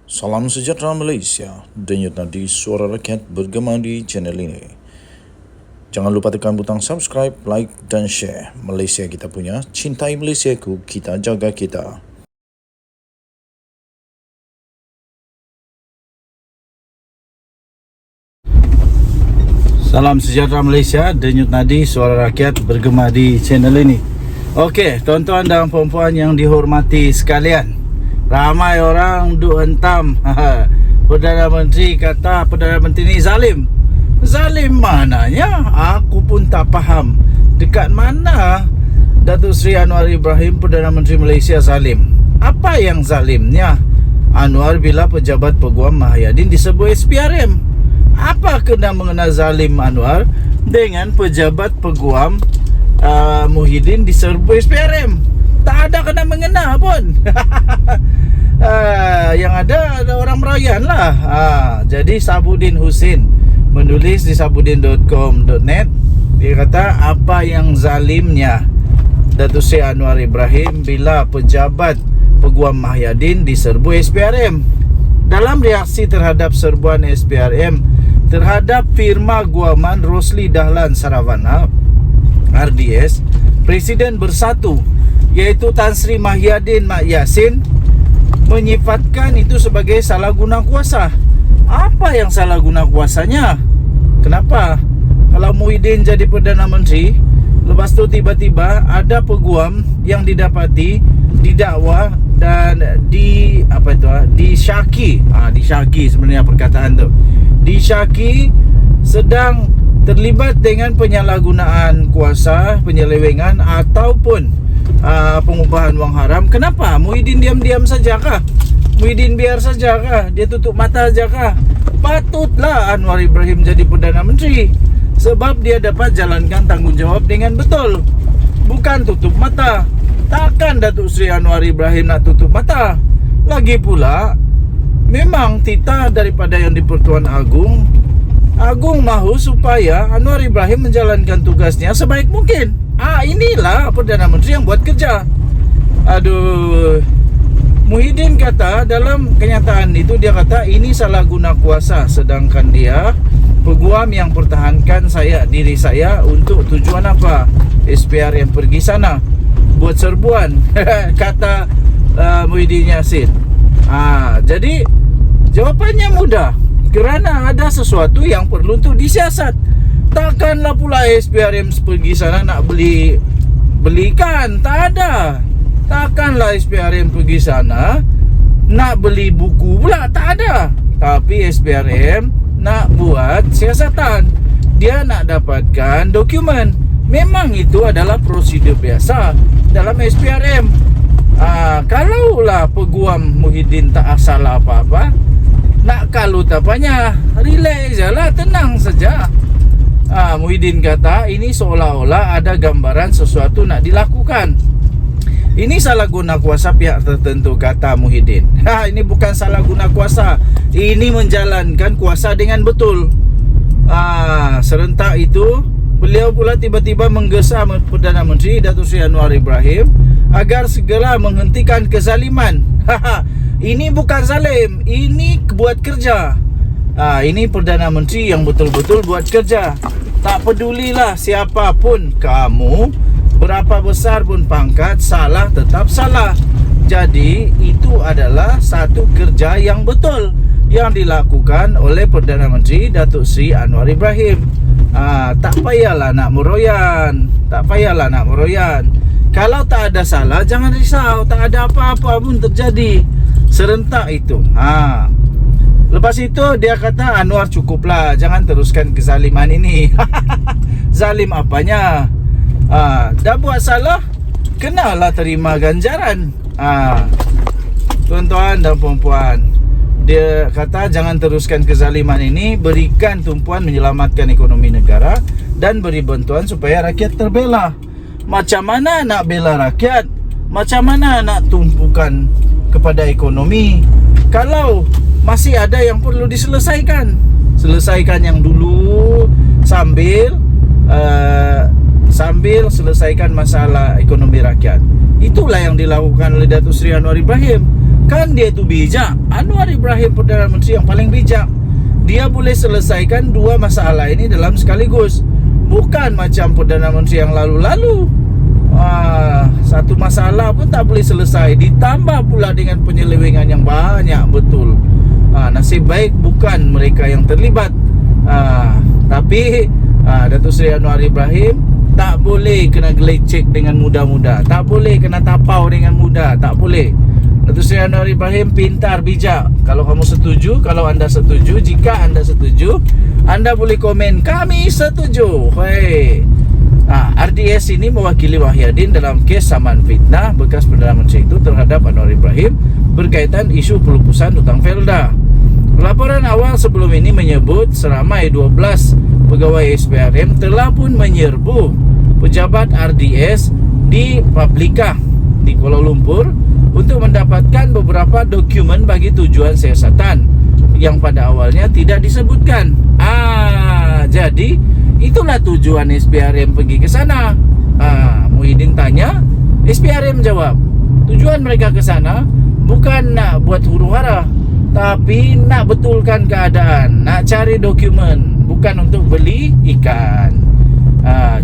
Salam sejahtera Malaysia, denyut nadi suara rakyat bergema di channel ini. Jangan lupa tekan butang subscribe, like dan share. Malaysia kita punya, cintai Malaysiaku, kita jaga kita. Salam sejahtera Malaysia, denyut nadi suara rakyat bergema di channel ini. Okey, tuan-tuan dan puan-puan yang dihormati sekalian, ramai orang duk hentam Perdana Menteri kata Perdana Menteri ni zalim. Zalim mananya? Aku pun tak faham. Dekat mana Datuk Seri Anwar Ibrahim, Perdana Menteri Malaysia, zalim? Apa yang zalimnya Anwar bila pejabat Peguam Mahayadin disebut SPRM? Apa kena mengena zalim Anwar dengan pejabat Peguam Muhyiddin diserbu SPRM? Tak ada kena mengena pun. Yang ada orang merayan lah. Jadi Sabuddin Husin menulis di sabudin.com.net. Dia kata, apa yang zalimnya Datuk Seri Anwar Ibrahim bila pejabat Peguam Mahayadin diserbu SPRM? Dalam reaksi terhadap serbuan SPRM terhadap firma guaman Rosli Dahlan Saravana RDS, Presiden Bersatu iaitu Tan Sri Mahayadin Mat Yassin menyifatkan itu sebagai salah guna kuasa. Apa yang salah guna kuasanya? Kenapa? Kalau Muhyiddin jadi Perdana Menteri, lepas tu tiba-tiba ada peguam yang didapati didakwa dan disyaki. Disyaki sebenarnya perkataan tu. Disyaki sedang terlibat dengan penyalahgunaan kuasa, penyelewengan ataupun pengubahan wang haram. Kenapa? Muhyiddin diam-diam saja kah? Muhyiddin biar saja kah? Dia tutup mata saja kah? Patutlah Anwar Ibrahim jadi Perdana Menteri, sebab dia dapat jalankan tanggungjawab dengan betul, bukan tutup mata. Takkan Datuk Seri Anwar Ibrahim nak tutup mata? Lagi pula, memang titah daripada yang di-Pertuan Agong mahu supaya Anwar Ibrahim menjalankan tugasnya sebaik mungkin. Inilah Perdana Menteri yang buat kerja. Muhyiddin kata dalam kenyataan itu, dia kata ini salah guna kuasa, sedangkan dia peguam yang pertahankan diri saya untuk tujuan apa? SPRM pergi sana buat serbuan kata Muhyiddin Yassin. Jadi jawapannya mudah, kerana ada sesuatu yang perlu untuk disiasat. Takkanlah pula SPRM pergi sana nak belikan, tak ada. Takkanlah SPRM pergi sana nak beli buku pula, tak ada. Tapi SPRM nak buat siasatan, dia nak dapatkan dokumen. Memang itu adalah prosedur biasa dalam SPRM. Kalaulah peguam Muhyiddin tak asal apa-apa, nak kalut apanya, relax je lah, tenang saja. Muhyiddin kata ini seolah-olah ada gambaran sesuatu nak dilakukan. Ini salah guna kuasa pihak tertentu, kata Muhyiddin. Ini bukan salah guna kuasa, ini menjalankan kuasa dengan betul. Serentak itu, beliau pula tiba-tiba menggesa Perdana Menteri Datuk Seri Anwar Ibrahim agar segera menghentikan kezaliman. Ini bukan zalim, ini buat kerja. Ini Perdana Menteri yang betul-betul buat kerja. Tak pedulilah siapapun kamu, berapa besar pun pangkat, salah tetap salah. Jadi itu adalah satu kerja yang betul yang dilakukan oleh Perdana Menteri Datuk Seri Anwar Ibrahim. Tak payahlah nak meroyan, Kalau tak ada salah, jangan risau, tak ada apa-apa pun terjadi. Serentak itu. Lepas itu dia kata, Anwar cukuplah, jangan teruskan kezaliman ini. Zalim apanya? Dah buat salah, kenalah terima ganjaran. Tuan-tuan dan puan-puan, dia kata jangan teruskan kezaliman ini, berikan tumpuan menyelamatkan ekonomi negara dan beri bantuan supaya rakyat terbela. Macam mana nak bela rakyat? Macam mana nak tumpukan kepada ekonomi kalau masih ada yang perlu diselesaikan? Selesaikan yang dulu sambil selesaikan masalah ekonomi rakyat. Itulah yang dilakukan oleh Datuk Seri Anwar Ibrahim. Kan dia itu bijak. Anwar Ibrahim Perdana Menteri yang paling bijak. Dia boleh selesaikan dua masalah ini dalam sekaligus. Bukan macam Perdana Menteri yang lalu-lalu. Satu masalah pun tak boleh selesai, ditambah pula dengan penyelewengan yang banyak betul. Nasib baik bukan mereka yang terlibat. Tapi Datuk Seri Anwar Ibrahim tak boleh kena gelecek dengan mudah-mudah, tak boleh kena tapau dengan mudah, tak boleh. Datuk Seri Anwar Ibrahim pintar, bijak. Kalau kamu setuju, kalau anda setuju, jika anda setuju, anda boleh komen kami setuju. RDS ini mewakili Wahyudin dalam kes saman fitnah bekas Perdana Menteri itu terhadap Anwar Ibrahim berkaitan isu pelupusan hutang Felda. Laporan awal sebelum ini menyebut seramai 12 pegawai SPRM telah pun menyerbu pejabat RDS di Publika di Kuala Lumpur untuk mendapatkan beberapa dokumen bagi tujuan siasatan yang pada awalnya tidak disebutkan. Jadi itulah tujuan SPRM pergi ke sana. Muhyiddin tanya, SPRM jawab, tujuan mereka ke sana bukan nak buat huru-hara, tapi nak betulkan keadaan, nak cari dokumen, bukan untuk beli ikan.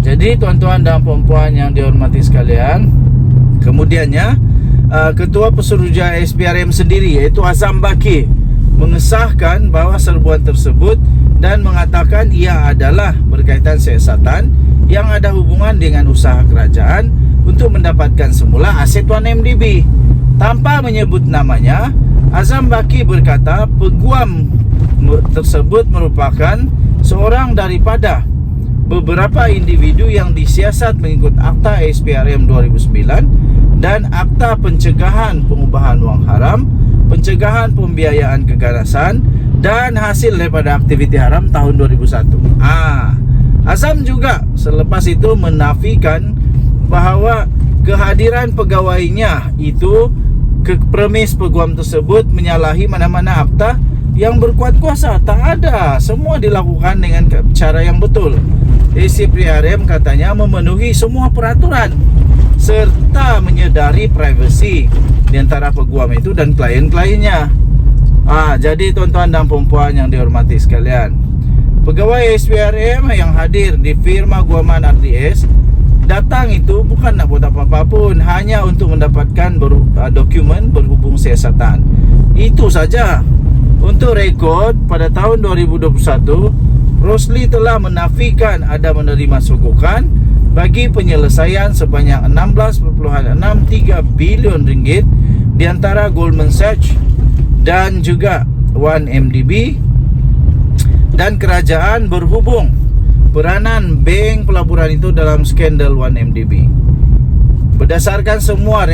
Jadi tuan-tuan dan puan-puan yang dihormati sekalian, kemudiannya Ketua Pesuruhjaya SPRM sendiri, iaitu Azam Baki, mengesahkan bahawa serbuan tersebut dan mengatakan ia adalah berkaitan siasatan yang ada hubungan dengan usaha kerajaan untuk mendapatkan semula aset 1MDB. Tanpa menyebut namanya, Azam Baki berkata peguam tersebut merupakan seorang daripada beberapa individu yang disiasat mengikut Akta SPRM 2009 dan Akta Pencegahan Pengubahan Wang Haram, Pencegahan Pembiayaan Keganasan dan hasil daripada aktiviti haram tahun 2001. Azam juga selepas itu menafikan bahawa kehadiran pegawainya itu ke premis peguam tersebut menyalahi mana-mana akta yang berkuat kuasa. Tak ada, semua dilakukan dengan cara yang betul. SPRM katanya memenuhi semua peraturan serta menyedari privasi di antara peguam itu dan klien-kliennya. Jadi tuan-tuan dan puan-puan yang dihormati sekalian, pegawai SPRM yang hadir di firma guaman RDS datang itu bukan nak buat apa-apa pun, hanya untuk mendapatkan dokumen berhubung siasatan. Itu saja. Untuk rekod, pada tahun 2021 Rosli telah menafikan ada menerima sogokan bagi penyelesaian sebanyak 16.63 bilion ringgit di antara Goldman Sachs dan juga 1MDB, dan kerajaan berhubung peranan bank pelaburan itu dalam skandal 1MDB. Berdasarkan semua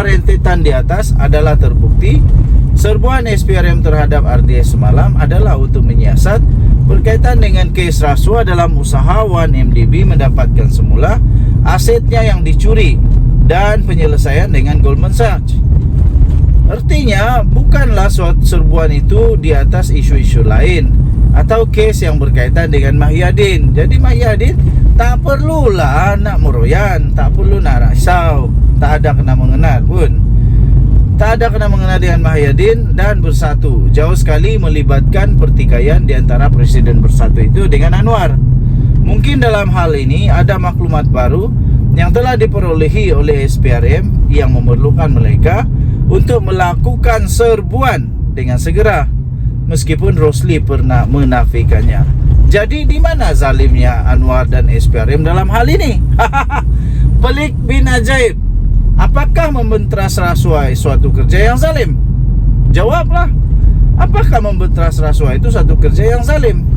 rentetan di atas adalah terbukti serbuan SPRM terhadap RDS semalam adalah untuk menyiasat berkaitan dengan kes rasuah dalam usaha 1MDB mendapatkan semula asetnya yang dicuri dan penyelesaian dengan Goldman Sachs. Artinya bukanlah suatu serbuan itu di atas isu-isu lain atau kes yang berkaitan dengan Mahyudin. Jadi Mahyudin tak perlulah nak meroyan, tak perlu nak risau, tak ada kena mengenal pun. Tak ada kena mengenal dengan Mahyudin dan Bersatu. Jauh sekali melibatkan pertikaian di antara Presiden Bersatu itu dengan Anwar. Mungkin dalam hal ini ada maklumat baru yang telah diperolehi oleh SPRM yang memerlukan mereka untuk melakukan serbuan dengan segera, meskipun Rosli pernah menafikannya. Jadi di mana zalimnya Anwar dan SPRM dalam hal ini? Pelik bin ajaib. Apakah membenteras rasuah suatu kerja yang zalim? Jawablah. Apakah membenteras rasuah itu satu kerja yang zalim?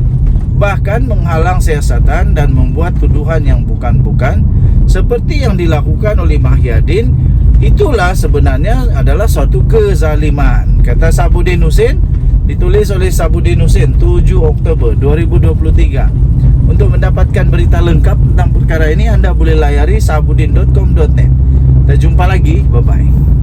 Bahkan menghalang siasatan dan membuat tuduhan yang bukan-bukan seperti yang dilakukan oleh Mahyudin, itulah sebenarnya adalah suatu kezaliman, kata Sabudin Husin. Ditulis oleh Sabudin Husin 7 Oktober 2023. Untuk mendapatkan berita lengkap tentang perkara ini, anda boleh layari sabudin.com.net. Kita jumpa lagi, bye-bye.